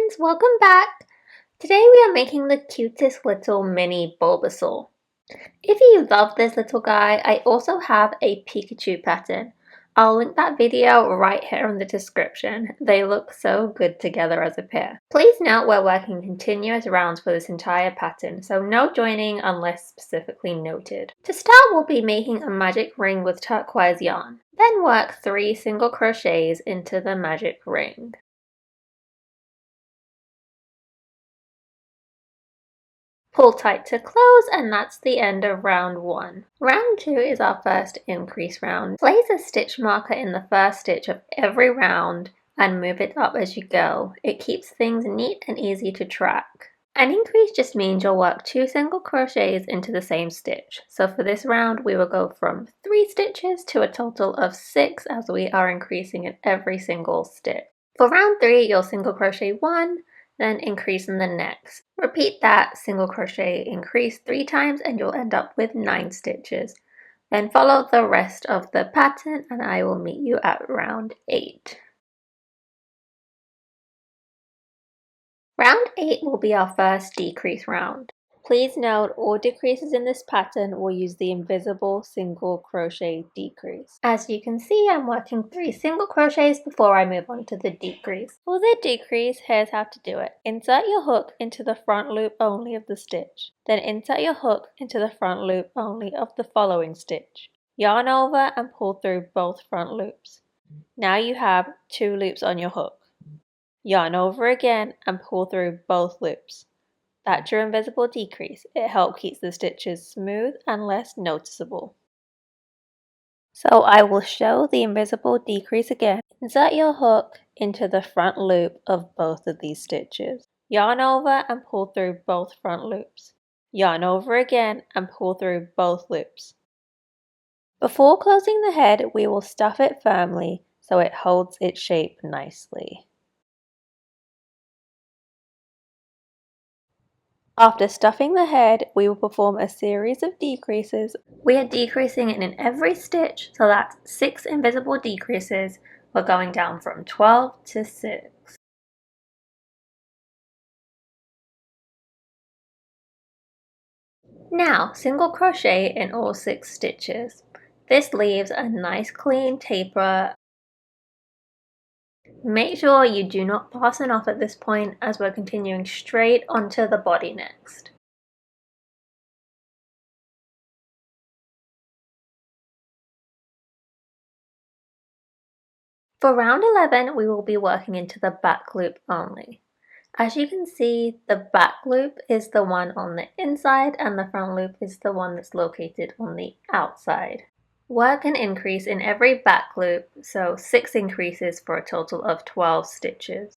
friends, welcome back! Today we are making the cutest little mini Bulbasaur. If you love this little guy, I also have a Pikachu pattern. I'll link that video right here in the description. They look so good together as a pair. Please note we're working continuous rounds for this entire pattern, so no joining unless specifically noted. To start, we'll be making a magic ring with turquoise yarn. Then work 3 single crochets into the magic ring. Pull tight to close, and that's the end of round 1. Round 2 is our first increase round. Place a stitch marker in the first stitch of every round and move it up as you go. It keeps things neat and easy to track. An increase just means you'll work 2 single crochets into the same stitch. So for this round we will go from 3 stitches to a total of 6 as we are increasing in every single stitch. For round 3 you'll single crochet 1, then increase in the next. Repeat that single crochet increase 3 times and you'll end up with 9 stitches. Then follow the rest of the pattern and I will meet you at round 8. Round 8 will be our first decrease round. Please note all decreases in this pattern will use the invisible single crochet decrease. As you can see, I'm working 3 single crochets before I move on to the decrease. For the decrease, here's how to do it. Insert your hook into the front loop only of the stitch. Then insert your hook into the front loop only of the following stitch. Yarn over and pull through both front loops. Now you have 2 loops on your hook. Yarn over again and pull through both loops. That's your invisible decrease. It helps keep the stitches smooth and less noticeable. So I will show the invisible decrease again. Insert your hook into the front loop of both of these stitches. Yarn over and pull through both front loops. Yarn over again and pull through both loops. Before closing the head, we will stuff it firmly so it holds its shape nicely. After stuffing the head, we will perform a series of decreases. We are decreasing it in every stitch, so that's 6 invisible decreases. We're going down from 12 to 6. Now, single crochet in all 6 stitches. This leaves a nice clean taper. Make sure you do not fasten off at this point as we're continuing straight onto the body next. For round 11, we will be working into the back loop only. As you can see, the back loop is the one on the inside and the front loop is the one that's located on the outside. Work an increase in every back loop, so 6 increases for a total of 12 stitches.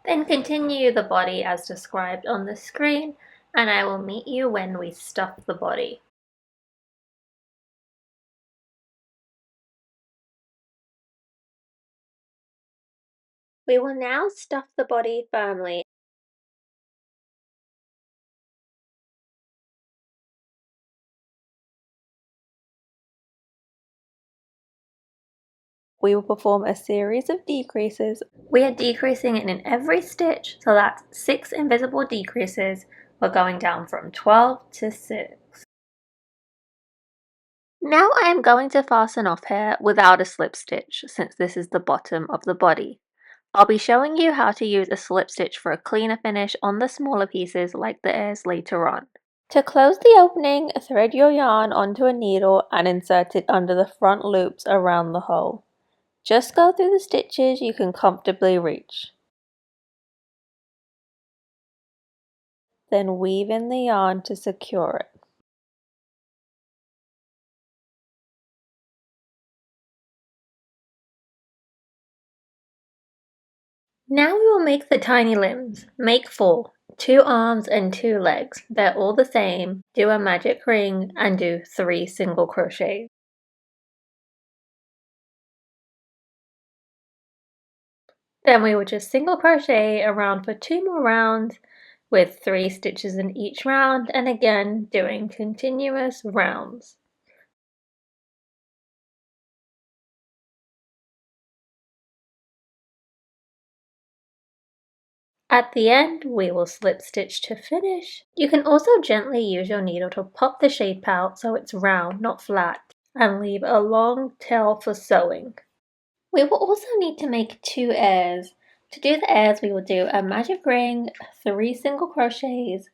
Then continue the body as described on the screen, and I will meet you when we stuff the body. We will now stuff the body firmly. We will perform a series of decreases. We are decreasing it in every stitch, so that's 6 invisible decreases. We're going down from 12 to 6. Now I am going to fasten off here without a slip stitch, since this is the bottom of the body. I'll be showing you how to use a slip stitch for a cleaner finish on the smaller pieces like the ears later on. To close the opening, thread your yarn onto a needle and insert it under the front loops around the hole. Just go through the stitches you can comfortably reach. Then weave in the yarn to secure it. Now we will make the tiny limbs. Make 4. 2 arms and 2 legs. They're all the same. Do a magic ring and do 3 single crochets. Then we will just single crochet around for 2 more rounds with 3 stitches in each round, and again doing continuous rounds. At the end, we will slip stitch to finish. You can also gently use your needle to pop the shape out so it's round, not flat, and leave a long tail for sewing. We will also need to make 2 airs. To do the airs, we will do a magic ring, 3 single crochets.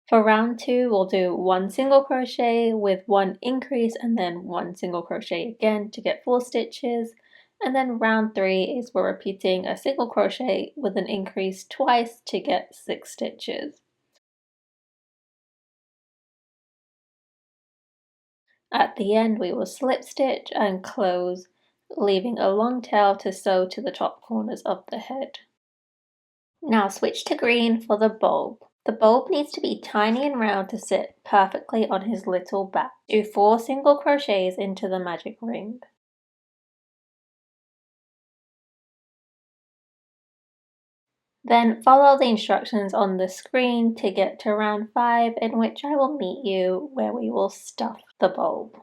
For round 2, we'll do 1 single crochet with 1 increase and then 1 single crochet again to get 4 stitches. And then round 3 is we're repeating a single crochet with an increase twice to get 6 stitches. At the end, we will slip stitch and close, leaving a long tail to sew to the top corners of the head. Now switch to green for the bulb. The bulb needs to be tiny and round to sit perfectly on his little back. Do 4 single crochets into the magic ring. Then follow the instructions on the screen to get to round 5, in which I will meet you where we will stuff the bulb.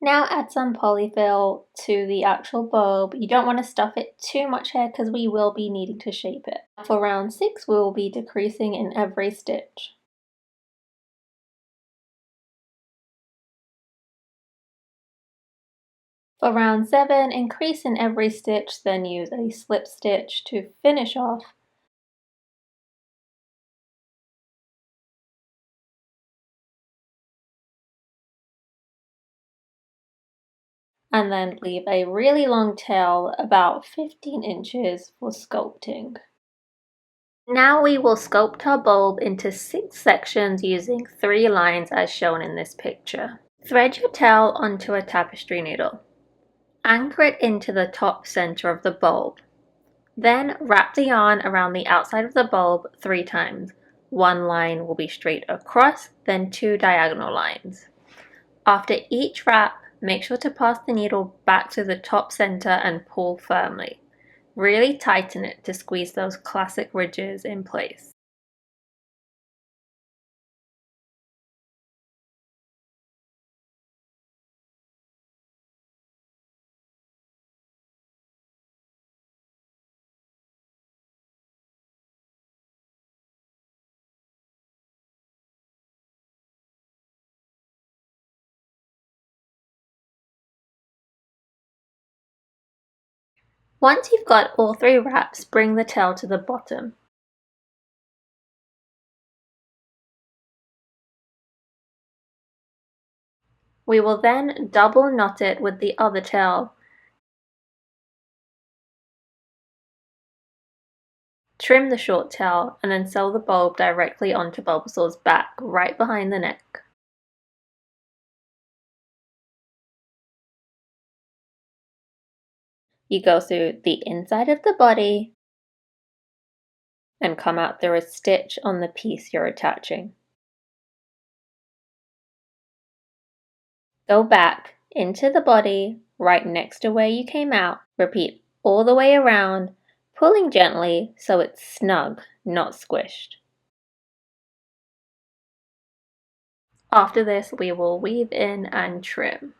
Now add some polyfill to the actual bulb. You don't want to stuff it too much here because we will be needing to shape it. For round 6, we will be decreasing in every stitch. For round 7, increase in every stitch, then use a slip stitch to finish off. And then leave a really long tail, about 15 inches, for sculpting. Now we will sculpt our bulb into 6 sections using 3 lines as shown in this picture. Thread your tail onto a tapestry needle. Anchor it into the top center of the bulb. Then wrap the yarn around the outside of the bulb 3 times. 1 line will be straight across, then 2 diagonal lines. After each wrap, make sure to pass the needle back to the top center and pull firmly. Really tighten it to squeeze those classic ridges in place. Once you've got all 3 wraps, bring the tail to the bottom. We will then double knot it with the other tail. Trim the short tail and then sew the bulb directly onto Bulbasaur's back, right behind the neck. You go through the inside of the body and come out through a stitch on the piece you're attaching. Go back into the body, right next to where you came out. Repeat all the way around, pulling gently so it's snug, not squished. After this, we will weave in and trim.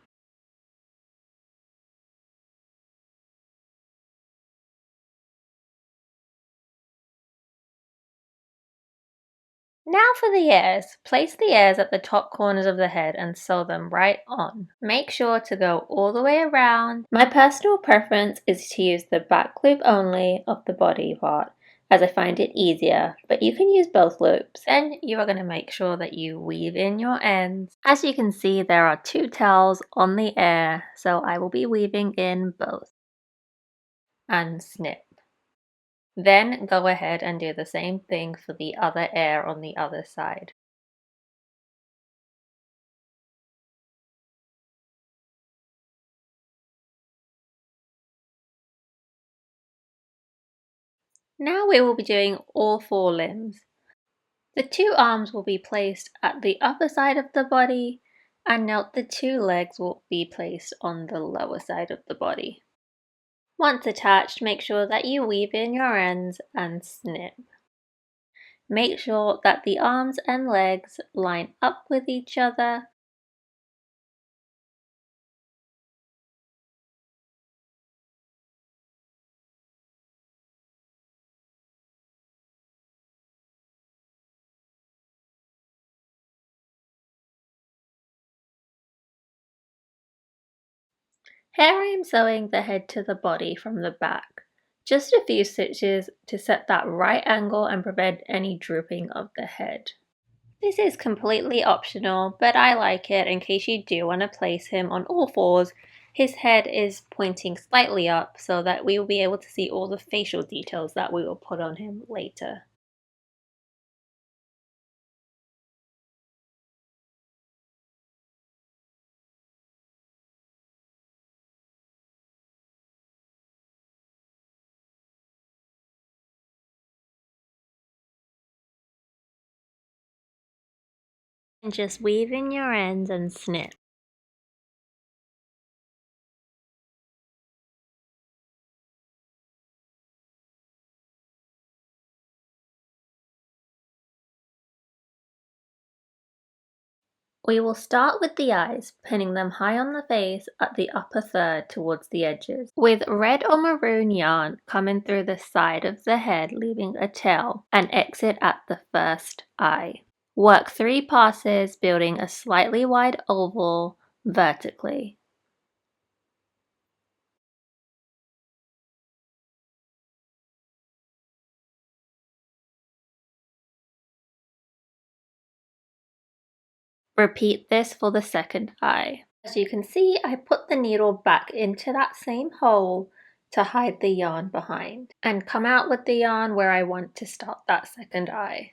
Now for the ears. Place the ears at the top corners of the head and sew them right on. Make sure to go all the way around. My personal preference is to use the back loop only of the body part, as I find it easier, but you can use both loops. Then you are going to make sure that you weave in your ends. As you can see, there are 2 tails on the ear, so I will be weaving in both. And snip. Then go ahead and do the same thing for the other ear on the other side. Now we will be doing all 4 limbs. The 2 arms will be placed at the upper side of the body, and note the 2 legs will be placed on the lower side of the body. Once attached, make sure that you weave in your ends and snip. Make sure that the arms and legs line up with each other. Here I am sewing the head to the body from the back. Just a few stitches to set that right angle and prevent any drooping of the head. This is completely optional, but I like it in case you do want to place him on all fours. His head is pointing slightly up so that we will be able to see all the facial details that we will put on him later. And just weave in your ends and snip. We will start with the eyes, pinning them high on the face at the upper third towards the edges, with red or maroon yarn coming through the side of the head, leaving a tail, and exit at the first eye. Work 3 passes, building a slightly wide oval vertically. Repeat this for the second eye. As you can see, I put the needle back into that same hole to hide the yarn behind, and come out with the yarn where I want to start that second eye.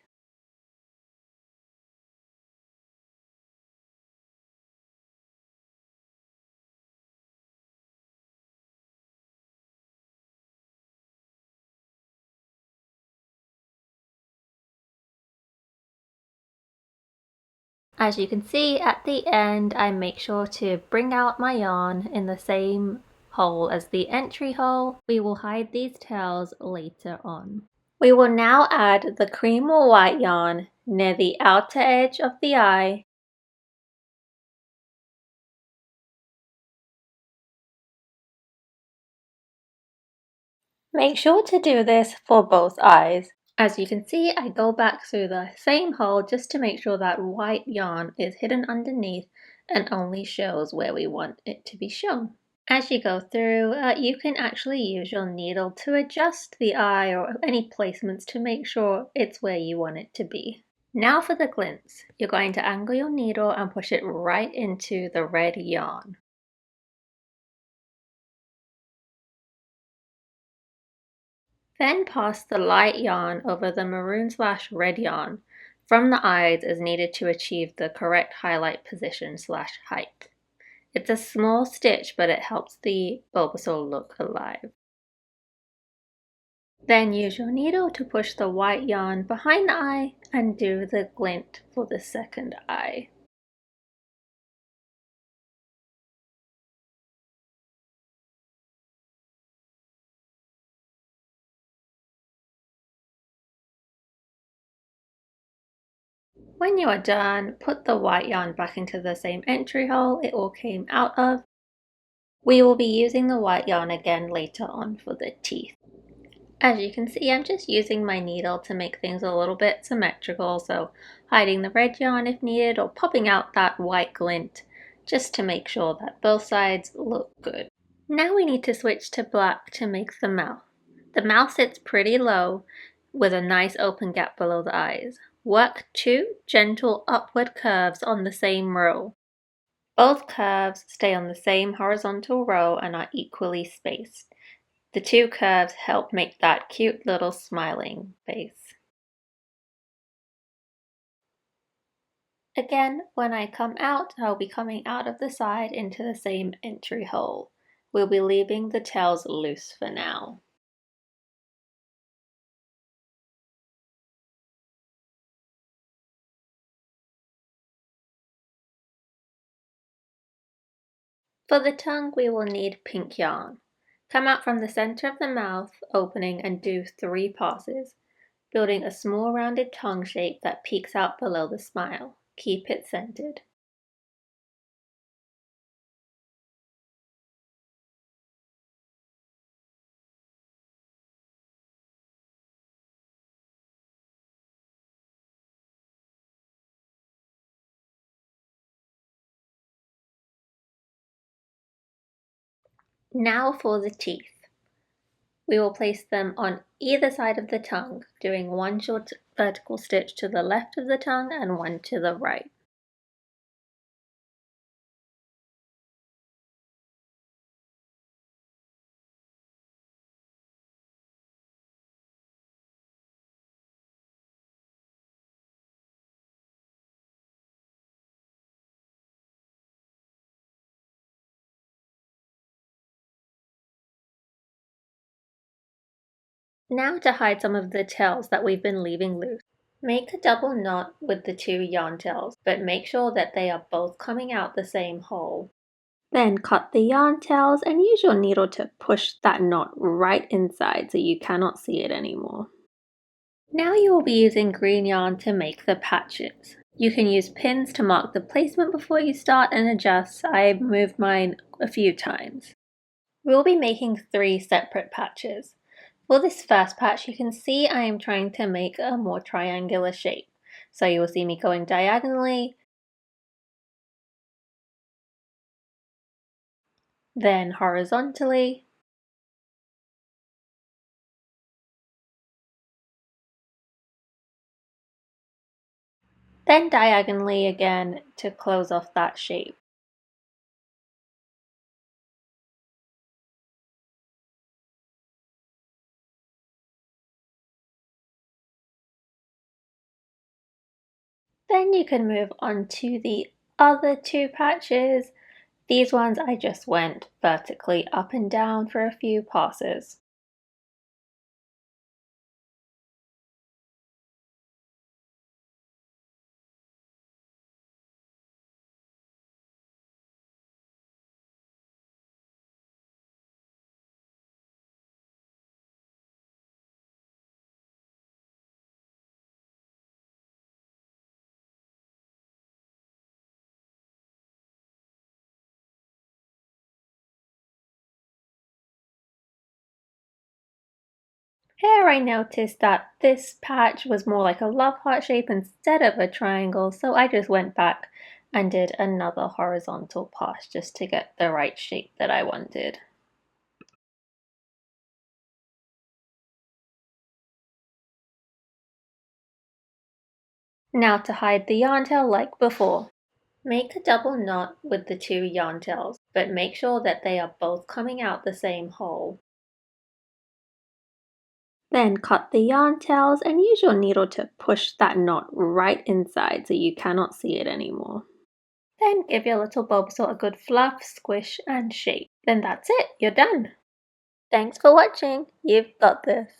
As you can see at the end, I make sure to bring out my yarn in the same hole as the entry hole. We will hide these tails later on. We will now add the cream or white yarn near the outer edge of the eye. Make sure to do this for both eyes. As you can see, I go back through the same hole just to make sure that white yarn is hidden underneath and only shows where we want it to be shown. As you go through, you can actually use your needle to adjust the eye or any placements to make sure it's where you want it to be. Now for the glints. You're going to angle your needle and push it right into the red yarn. Then pass the light yarn over the maroon/red yarn from the eyes as needed to achieve the correct highlight position/height. It's a small stitch, but it helps the Bulbasaur look alive. Then use your needle to push the white yarn behind the eye and do the glint for the second eye. When you are done, put the white yarn back into the same entry hole it all came out of. We will be using the white yarn again later on for the teeth. As you can see, I'm just using my needle to make things a little bit symmetrical, so hiding the red yarn if needed or popping out that white glint just to make sure that both sides look good. Now we need to switch to black to make the mouth. The mouth sits pretty low with a nice open gap below the eyes. Work 2 gentle upward curves on the same row. Both curves stay on the same horizontal row and are equally spaced. The 2 curves help make that cute little smiling face. Again, when I come out, I'll be coming out of the side into the same entry hole. We'll be leaving the tails loose for now. For the tongue, we will need pink yarn. Come out from the center of the mouth opening and do 3 passes, building a small rounded tongue shape that peeks out below the smile. Keep it centered. Now for the teeth. We will place them on either side of the tongue, doing 1 short vertical stitch to the left of the tongue and 1 to the right. Now to hide some of the tails that we've been leaving loose. Make a double knot with the 2 yarn tails, but make sure that they are both coming out the same hole. Then cut the yarn tails and use your needle to push that knot right inside so you cannot see it anymore. Now you will be using green yarn to make the patches. You can use pins to mark the placement before you start and adjust. I moved mine a few times. We'll be making 3 separate patches. For this first patch, you can see I am trying to make a more triangular shape. So you will see me going diagonally, then horizontally, then diagonally again to close off that shape. Then you can move on to the other 2 patches. These ones I just went vertically up and down for a few passes. Here I noticed that this patch was more like a love heart shape instead of a triangle, so I just went back and did another horizontal pass just to get the right shape that I wanted. Now to hide the yarn tail like before. Make a double knot with the 2 yarn tails, but make sure that they are both coming out the same hole. Then cut the yarn tails and use your needle to push that knot right inside so you cannot see it anymore. Then give your little Bulbasaur a good fluff, squish and shape. Then that's it, you're done. Thanks for watching, you've got this.